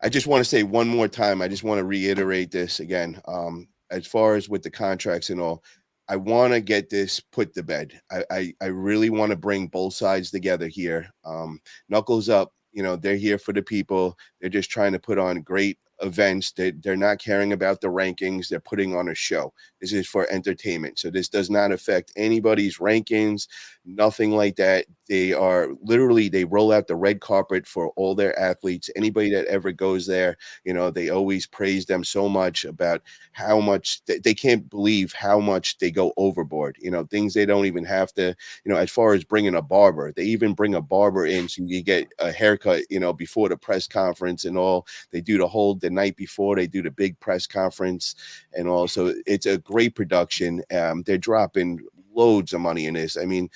I just want to say one more time. I just want to reiterate this again. As far as with the contracts and all, I want to get this put to bed. I really want to bring both sides together here. Knuckles up. They're here for the people. They're just trying to put on great events. They're not caring about the rankings. They're putting on a show. This is for entertainment. So this does not affect anybody's rankings, nothing like that. They are literally, they roll out the red carpet for all their athletes. Anybody that ever goes there, they always praise them so much about how much they can't believe how much they go overboard, things they don't even have to, as far as bringing a barber, they even bring a barber in so you get a haircut, before the press conference and all. They do the night before, they do the big press conference and all. So it's a great production. They're dropping loads of money in this. I mean,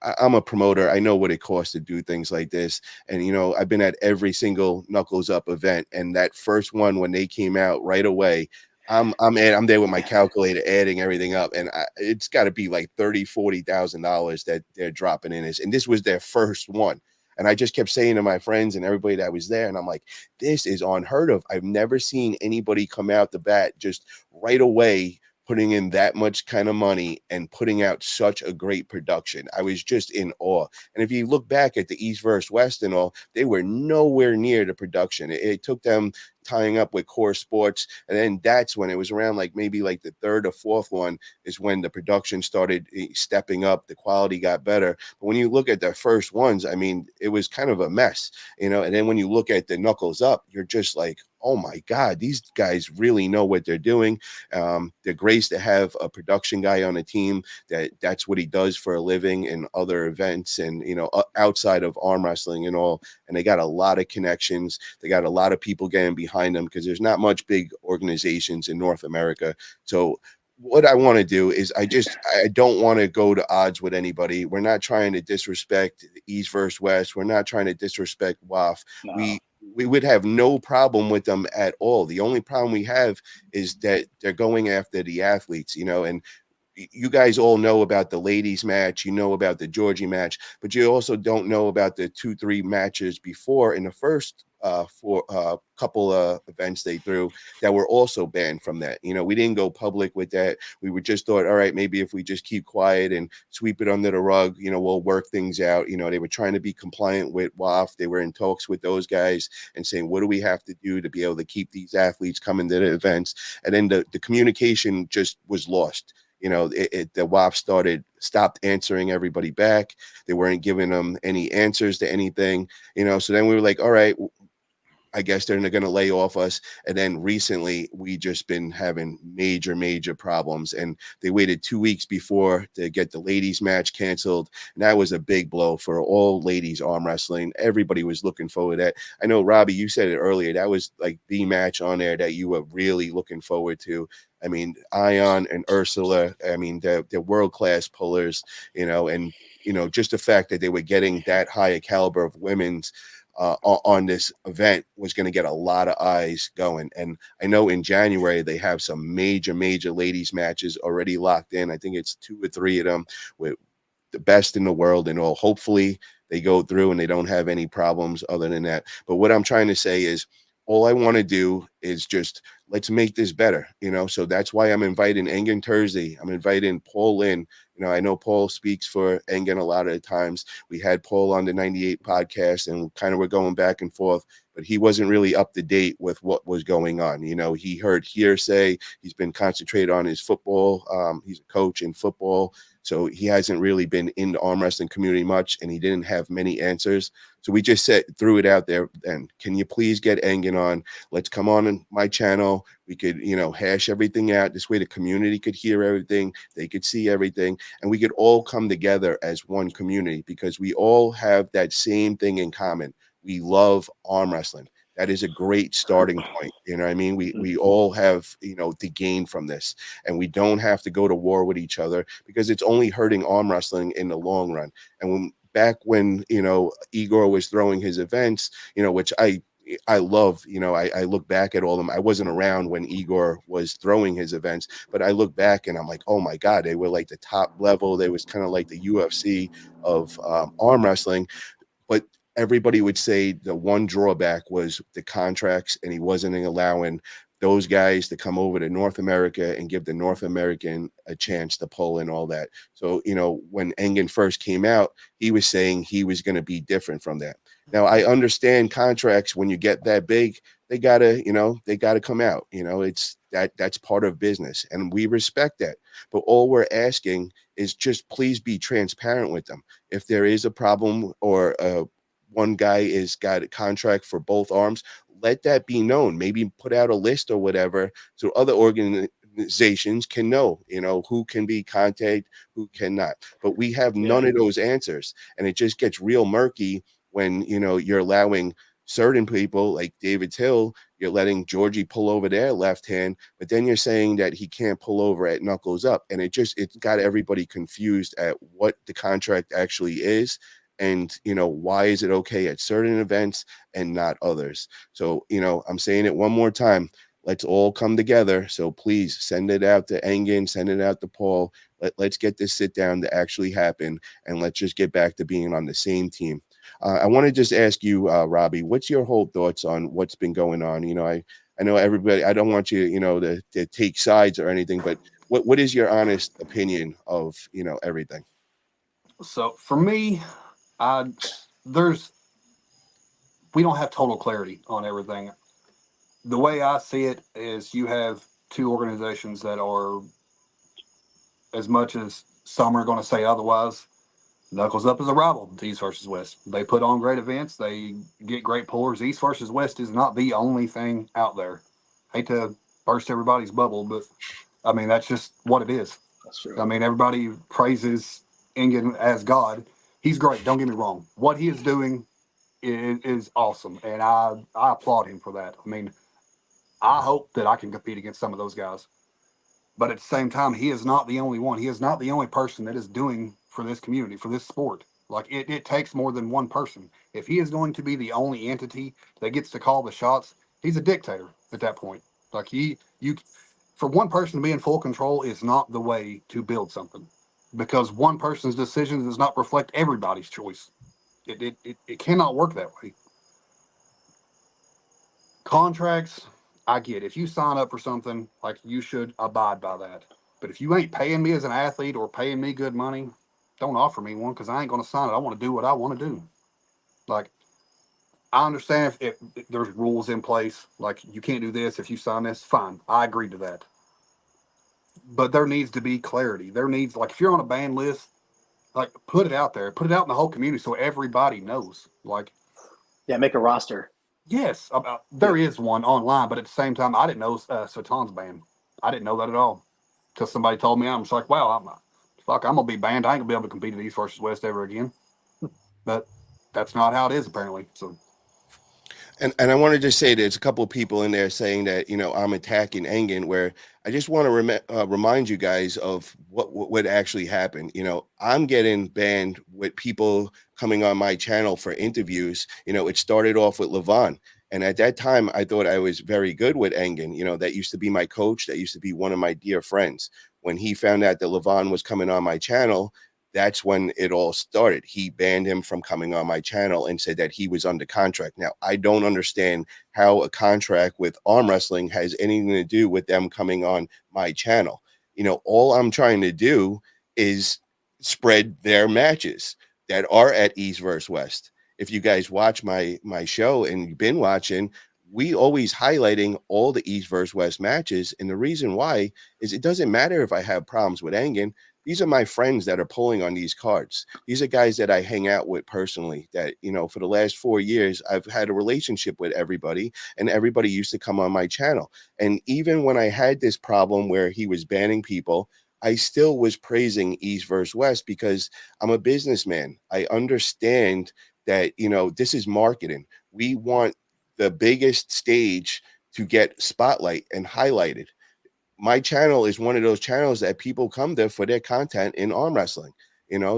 I'm a promoter. I know what it costs to do things like this. And, I've been at every single Knuckles Up event. And that first one, when they came out right away, I'm there with my calculator adding everything up. And it's got to be like $30,000-$40,000 that they're dropping in this. And this was their first one. And I just kept saying to my friends and everybody that was there, and I'm like, this is unheard of. I've never seen anybody come out the bat just right away putting in that much kind of money and putting out such a great production. I was just in awe. And if you look back at the East versus West and all, they were nowhere near the production. It took them tying up with Core Sports. And then that's when it was around like maybe like the third or fourth one is when the production started stepping up. The quality got better. But when you look at the first ones, I mean, it was kind of a mess, and then when you look at the Knuckles Up, you're just like, oh my God, these guys really know what they're doing. They're great to have a production guy on a team that's what he does for a living in other events and, outside of arm wrestling and all. And they got a lot of connections. They got a lot of people getting behind them because there's not much big organizations in North America. So what I want to do is I don't want to go to odds with anybody. We're not trying to disrespect East versus West. We're not trying to disrespect WAF. No. We would have no problem with them at all. The only problem we have is that they're going after the athletes, and you guys all know about the ladies match, about the Georgie match, but you also don't know about the 2-3 matches before in the first for couple of events they threw that were also banned from that. We didn't go public with that. We were just thought, all right, maybe if we just keep quiet and sweep it under the rug, we'll work things out. They were trying to be compliant with WAF. They were in talks with those guys and saying, what do we have to do to be able to keep these athletes coming to the events? And then the communication just was lost. The WAP stopped answering everybody back. They weren't giving them any answers to anything, so then we were like, all right, I guess they're going to lay off us. And then recently, we just been having major problems. And they waited 2 weeks before to get the ladies match canceled. And that was a big blow for all ladies arm wrestling. Everybody was looking forward to that. I know, Robbie, you said it earlier. That was like the match on there that you were really looking forward to. I mean, Ion and Ursula, I mean, they're world-class pullers, and, just the fact that they were getting that high a caliber of women's on this event was going to get a lot of eyes going. And I know in January they have some major ladies matches already locked in. I think it's 2 or 3 of them with the best in the world and all. Hopefully they go through and they don't have any problems other than that. But what I'm trying to say is all I want to do is just let's make this better, So that's why I'm inviting Engin Terzi. I'm inviting Paul Lynn. I know Paul speaks for Engin a lot of the times. We had Paul on the 98 podcast and kind of were going back and forth, but he wasn't really up to date with what was going on. He heard hearsay. He's been concentrated on his football. He's a coach in football. So he hasn't really been in the arm wrestling community much, and he didn't have many answers. So we just threw it out there. And can you please get Engin on? Let's come on my channel. We could, hash everything out. This way the community could hear everything. They could see everything. And we could all come together as one community because we all have that same thing in common. We love arm wrestling. That is a great starting point. You know what I mean? We all have, to gain from this. And we don't have to go to war with each other because it's only hurting arm wrestling in the long run. And back when, Igor was throwing his events, which I love, I look back at all of them. I wasn't around when Igor was throwing his events, but I look back and I'm like, oh my God, they were like the top level. They was kind of like the UFC of arm wrestling. But everybody would say the one drawback was the contracts, and he wasn't allowing those guys to come over to North America and give the North American a chance to pull and all that. So, when Engin first came out, he was saying he was going to be different from that. Now, I understand contracts when you get that big, they gotta come out. It's that's part of business, and we respect that. But all we're asking is just please be transparent with them. If there is a problem, or one guy is got a contract for both arms, let that be known. Maybe put out a list or whatever, so other organizations can know, who can be contacted, who cannot. But we have none of those answers, and it just gets real murky when you're allowing certain people like David Hill, you're letting Georgie pull over their left hand, but then you're saying that he can't pull over at knuckles up. And it got everybody confused at what the contract actually is. And, why is it okay at certain events and not others? So, I'm saying it one more time. Let's all come together. So please send it out to Engin, send it out to Paul. Let's get this sit down to actually happen. And let's just get back to being on the same team. I want to just ask you, Robbie, what's your whole thoughts on what's been going on? I know everybody. I don't want you, to take sides or anything, but what is your honest opinion of everything? So for me, I there's we don't have total clarity on everything. The way I see it is you have two organizations that are, as much as some are going to say otherwise, Knuckles Up is a rival to East versus West. They put on great events. They get great pullers. East versus West is not the only thing out there. Hate to burst everybody's bubble, but I mean, that's just what it is. That's true. I mean, everybody praises Engin as God. He's great. Don't get me wrong. What he is doing is awesome, and I applaud him for that. I mean, I hope that I can compete against some of those guys. But at the same time, he is not the only one. He is not the only person that is doing for this community, for this sport. Like it takes more than one person. If he is going to be the only entity that gets to call the shots, he's a dictator at that point. Like you, for one person to be in full control is not the way to build something, because one person's decision does not reflect everybody's choice. It cannot work that way. Contracts, I get. If you sign up for something, like, you should abide by that. But if you ain't paying me as an athlete or paying me good money, don't offer me one, because I ain't going to sign it. I want to do what I want to do. Like, I understand if there's rules in place, like you can't do this if you sign this, fine. I agree to that. But there needs to be clarity. There needs, like, if you're on a ban list, like, put it out there, put it out in the whole community so everybody knows. Like, Yeah, make a roster. yes, there is one online, but at the same time, I didn't know Satan's banned. I didn't know that at all until somebody told me. I'm just like, wow, I'm gonna be banned. I ain't gonna be able to compete at East versus West ever again. But that's not how it is, apparently. So And I want to just say there's a couple of people in there saying that I'm attacking Engin, where I just want to remind you guys of what actually happened. I'm getting banned with people coming on my channel for interviews. It started off with Levon. And at that time, I thought I was very good with Engin. That used to be my coach. That used to be one of my dear friends. When he found out that Levon was coming on my channel, that's when it all started. He banned him from coming on my channel and said that he was under contract. Now, I don't understand how a contract with arm wrestling has anything to do with them coming on my channel. All I'm trying to do is spread their matches that are at East versus West. If you guys watch my show and you've been watching, we always highlighting all the East versus West matches. And the reason why is it doesn't matter if I have problems with Engin. These are my friends that are pulling on these cards. These are guys that I hang out with personally, that, for the last 4 years, I've had a relationship with everybody, and everybody used to come on my channel. And even when I had this problem where he was banning people, I still was praising East versus West because I'm a businessman. I understand that, this is marketing. We want the biggest stage to get spotlight and highlighted. My channel is one of those channels that people come there for their content in arm wrestling.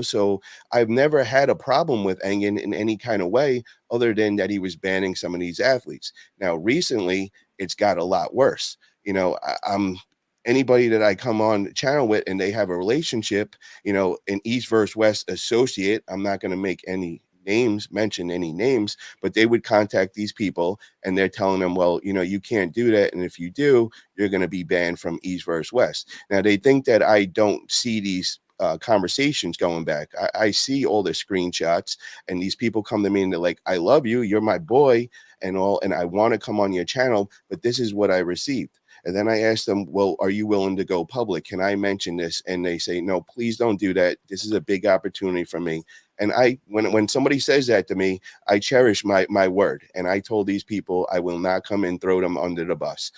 So I've never had a problem with Engin in any kind of way, other than that he was banning some of these athletes. Now recently it's got a lot worse. I'm anybody that I come on the channel with and they have a relationship, an East versus West associate, I'm not going to make any mention any names, but they would contact these people and they're telling them, well, you can't do that. And if you do, you're going to be banned from East versus West. Now, they think that I don't see these conversations going back. I see all the screenshots, and these people come to me and they're like, I love you. You're my boy and all. And I want to come on your channel, but this is what I received. And then I asked them, well, are you willing to go public? Can I mention this? And they say, no, please don't do that. This is a big opportunity for me. And when somebody says that to me, I cherish my word. And I told these people I will not come and throw them under the bus,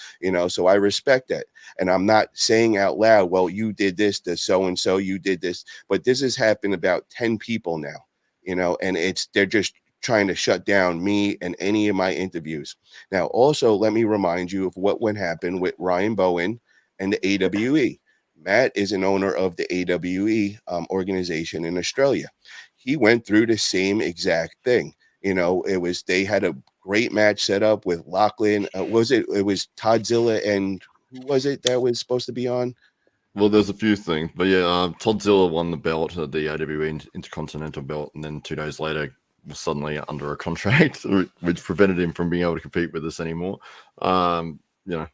so I respect that. And I'm not saying out loud, well, you did this to so-and-so, you did this, but this has happened about 10 people now, and they're just trying to shut down me and any of my interviews. Now, also, let me remind you of what happened with Ryan Bowen and the AWE. Matt is an owner of the AWE organization in Australia. He went through the same exact thing. They had a great match set up with Lachlan. It was Toddzilla, and who was it that was supposed to be on? Well, there's a few things, but yeah, Toddzilla won the belt, the AWE Intercontinental belt, and then 2 days later was suddenly under a contract, which prevented him from being able to compete with us anymore. I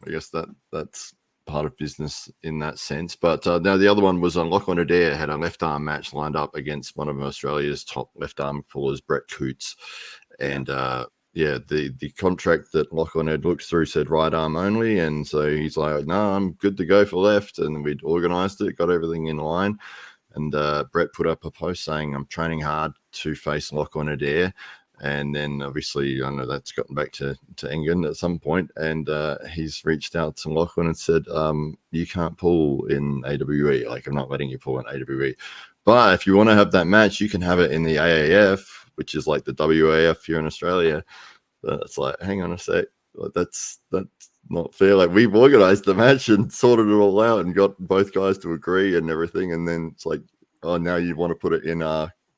guess that's part of business in that sense. But now the other one was Lachlan Adair had a left arm match lined up against one of Australia's top left arm pullers, Brett Coots, and the contract that Lachlan had looked through said right arm only, and so he's like, no, I'm good to go for left, and we'd organised it, got everything in line. And Brett put up a post saying, I'm training hard to face Lachlan Adair. And then obviously, I know that's gotten back to Engin at some point. And he's reached out to Lachlan and said, you can't pull in AWE. Like, I'm not letting you pull in AWE. But if you want to have that match, you can have it in the AAF, which is like the WAF here in Australia. It's like, hang on a sec. That's not fair. Like, we've organized the match and sorted it all out and got both guys to agree and everything, and then it's like, oh, now you want to put it in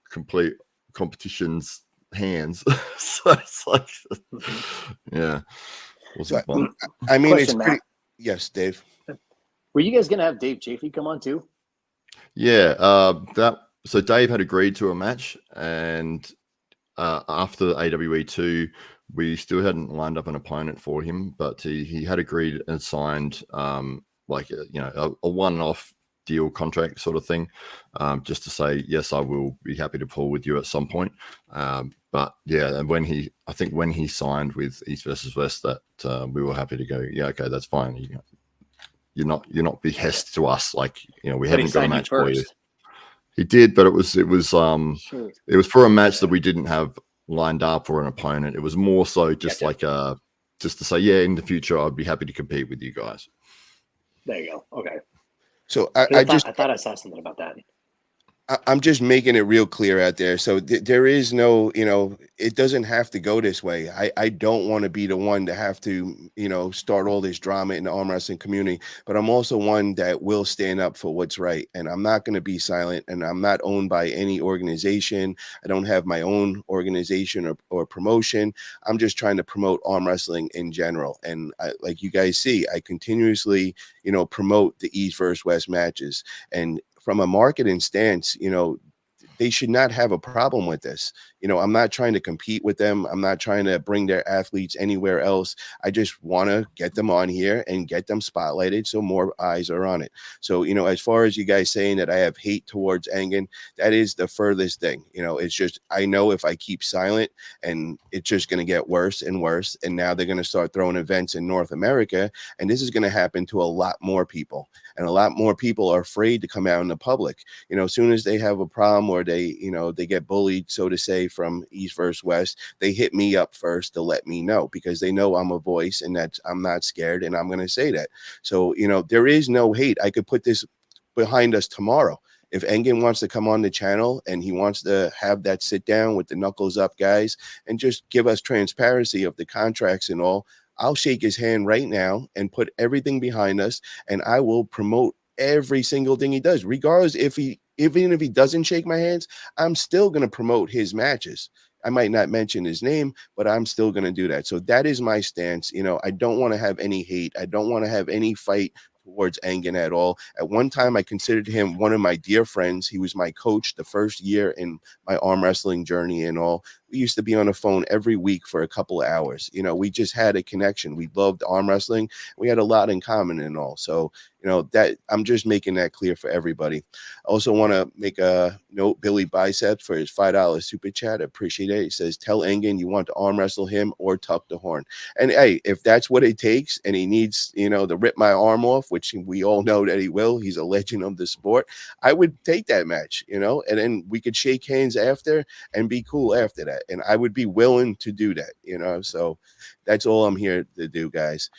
complete competition's hands. So it's like, yeah, wasn't fun. I mean, Question, it's pretty. Yes, Dave. Were you guys gonna have Dave Chafee come on too? Yeah, so Dave had agreed to a match, and after AWE 2, we still hadn't lined up an opponent for him, but he had agreed and signed a one-off deal contract sort of thing, just to say, yes, I will be happy to pull with you at some point. But yeah, and when he signed with East versus West, that we were happy to go, yeah, okay, that's fine. You're not behest to us, like, we haven't got a match for you. He did, but it was for a match that we didn't have lined up for an opponent. It was more so just just to say, yeah, in the future I'd be happy to compete with you guys. There you go. Okay. So I thought I saw something about that. I'm just making it real clear out there. So there is no, it doesn't have to go this way. I don't want to be the one to have to, start all this drama in the arm wrestling community, but I'm also one that will stand up for what's right. And I'm not going to be silent, and I'm not owned by any organization. I don't have my own organization or promotion. I'm just trying to promote arm wrestling in general. And like you guys see, I continuously, promote the East versus West matches. And from a marketing stance, they should not have a problem with this. I'm not trying to compete with them. I'm not trying to bring their athletes anywhere else. I just want to get them on here and get them spotlighted so more eyes are on it. So, as far as you guys saying that I have hate towards Engin, that is the furthest thing. It's just, I know if I keep silent, and it's just going to get worse and worse. And now they're going to start throwing events in North America, and this is going to happen to a lot more people. And a lot more people are afraid to come out in the public. As soon as they have a problem, or they get bullied, so to say, from East versus West, they hit me up first to let me know, because they know I'm a voice and that I'm not scared, and I'm going to say that. So, there is no hate. I could put this behind us tomorrow. If Engin wants to come on the channel and he wants to have that sit down with the knuckles up guys and just give us transparency of the contracts and all, I'll shake his hand right now and put everything behind us, and I will promote every single thing he does, regardless even if he doesn't shake my hands. I'm still going to promote his matches. I might not mention his name, but I'm still going to do that. So that is my stance. I don't want to have any hate. I don't want to have any fight towards Engin at all. At one time, I considered him one of my dear friends. He was my coach the first year in my arm wrestling journey and all. We used to be on the phone every week for a couple of hours. You know, we just had a connection. We loved arm wrestling. We had a lot in common and all. So, you know, that I'm just making that clear for everybody. I also want to make a note, Billy Biceps, for his $5 super chat. I appreciate it. He says, tell Engin you want to arm wrestle him or tuck the horn. And hey, if that's what it takes and he needs, you know, to rip my arm off, which we all know that he will, he's a legend of the sport, I would take that match, you know, and then we could shake hands after and be cool after that. And I would be willing to do that, you know. So that's all I'm here to do, guys.